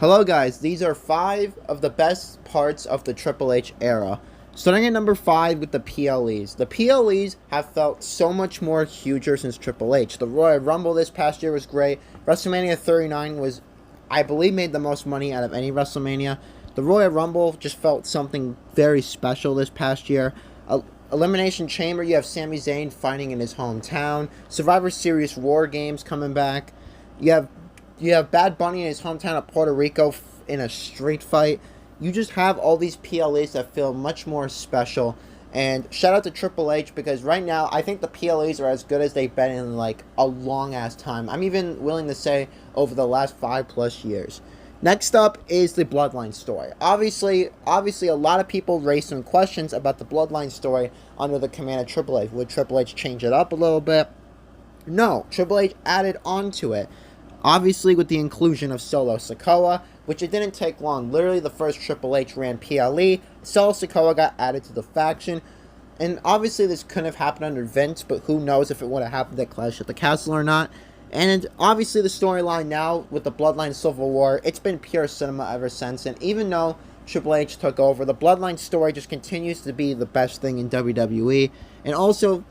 Hello guys, these are 5 of the best parts of the Triple H era. Starting at number 5 with the PLEs. The PLEs have felt so much more huger since Triple H. The Royal Rumble this past year was great. WrestleMania 39 was, I believe, made the most money out of any WrestleMania. The Royal Rumble just felt something very special this past year. Elimination Chamber, you have Sami Zayn fighting in his hometown. Survivor Series War Games coming back. You have Bad Bunny in his hometown of Puerto Rico in a street fight. You just have all these PLEs that feel much more special. And shout out to Triple H, because right now I think the PLEs are as good as they've been in like a long ass time. I'm even willing to say over the last 5+ years. Next up is the Bloodline story. Obviously a lot of people raised some questions about the Bloodline story under the command of Triple H. Would Triple H change it up a little bit? No, Triple H added on to it. Obviously, with the inclusion of Solo Sikoa, which it didn't take long. Literally, the first Triple H ran PLE, Solo Sikoa got added to the faction. And obviously, this couldn't have happened under Vince, but who knows if it would have happened at Clash at the Castle or not. And obviously, the storyline now with the Bloodline Civil War, it's been pure cinema ever since. And even though Triple H took over, the Bloodline story just continues to be the best thing in WWE. And also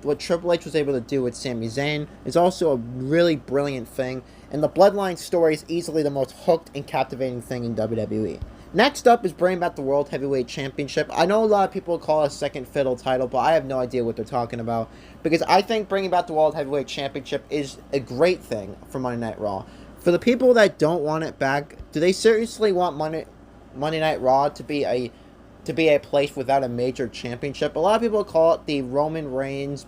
what Triple H was able to do with Sami Zayn is also a really brilliant thing, and the Bloodline story is easily the most hooked and captivating thing in WWE. Next up is bringing back the World Heavyweight Championship. I know a lot of people call it a second fiddle title, but I have no idea what they're talking about, because I think bringing back the World Heavyweight Championship is a great thing for Monday Night Raw. For the people that don't want it back, do they seriously want Monday Night Raw to be a place without a major championship? A lot of people call it the Roman Reigns,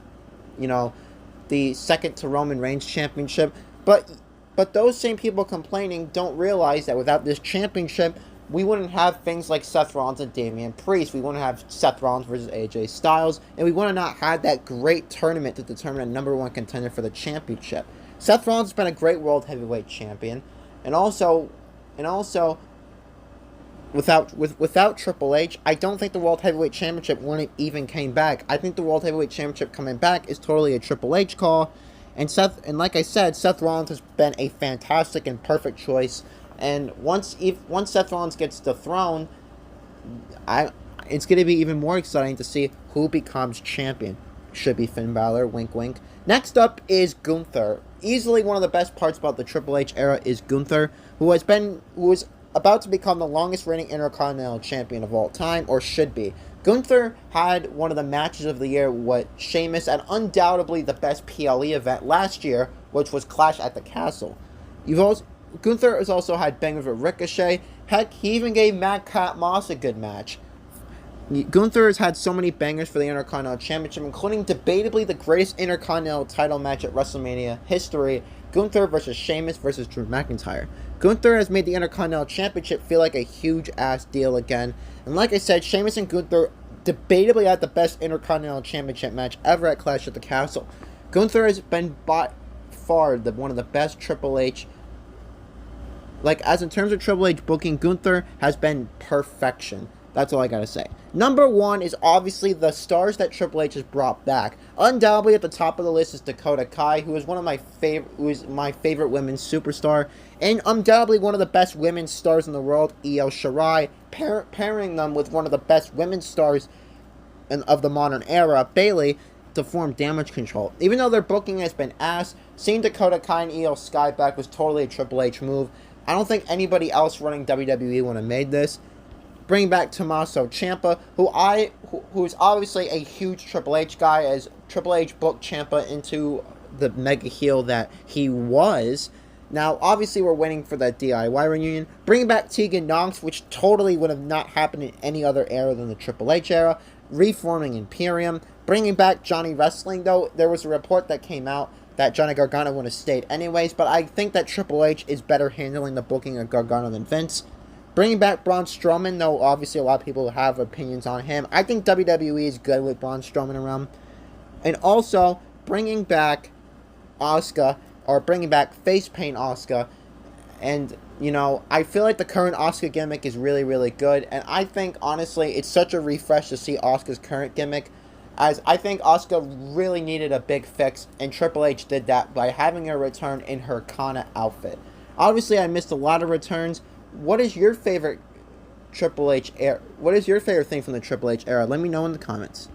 the second to Roman Reigns championship, but those same people complaining don't realize that without this championship, we wouldn't have things like Seth Rollins and Damian Priest. We wouldn't have Seth Rollins versus AJ Styles, and we would have not had that great tournament to determine a number one contender for the championship. Seth Rollins has been a great World Heavyweight Champion, and also without Triple H, I don't think the World Heavyweight Championship wouldn't even came back. I think the World Heavyweight Championship coming back is totally a Triple H call. And like I said, Seth Rollins has been a fantastic and perfect choice. And once Seth Rollins gets the throne, it's going to be even more exciting to see who becomes champion. Should be Finn Balor, wink wink. Next up is Gunther. Easily one of the best parts about the Triple H era is Gunther, who is about to become the longest reigning Intercontinental Champion of all time, or should be. Gunther had one of the matches of the year with Sheamus at undoubtedly the best PLE event last year, which was Clash at the Castle. Gunther has also had bangers with Ricochet. Heck, he even gave Madcap Moss a good match. Gunther has had so many bangers for the Intercontinental Championship, including debatably the greatest Intercontinental title match at WrestleMania history, Gunther versus Sheamus versus Drew McIntyre. Gunther has made the Intercontinental Championship feel like a huge-ass deal again. And like I said, Sheamus and Gunther debatably had the best Intercontinental Championship match ever at Clash at the Castle. Gunther has been by far one of the best Triple H. As in terms of Triple H booking, Gunther has been perfection. That's all I gotta say. Number 1 is obviously the stars that Triple H has brought back. Undoubtedly at the top of the list is Dakota Kai, who is my favorite women's superstar, and undoubtedly one of the best women's stars in the world, Io Shirai, pairing them with one of the best women's stars of the modern era, Bayley, to form Damage Control. Even though their booking has been ass, seeing Dakota Kai and Io Sky back was totally a Triple H move. I don't think anybody else running WWE would have made this. Bring back Tommaso Ciampa, who's obviously a huge Triple H guy, as Triple H booked Ciampa into the mega heel that he was. Now, obviously, we're waiting for that DIY reunion. Bringing back Tegan Nox, which totally would have not happened in any other era than the Triple H era. Reforming Imperium. Bringing back Johnny Wrestling, though there was a report that came out that Johnny Gargano would have stayed anyways, but I think that Triple H is better handling the booking of Gargano than Vince. Bringing back Braun Strowman, though obviously a lot of people have opinions on him. I think WWE is good with Braun Strowman around. And also, bringing back Asuka, or bringing back face paint Asuka. And, I feel like the current Asuka gimmick is really, really good. And I think, honestly, it's such a refresh to see Asuka's current gimmick, as I think Asuka really needed a big fix, and Triple H did that by having her return in her Kana outfit. Obviously, I missed a lot of returns. What is your favorite Triple H era? What is your favorite thing from the Triple H era? Let me know in the comments.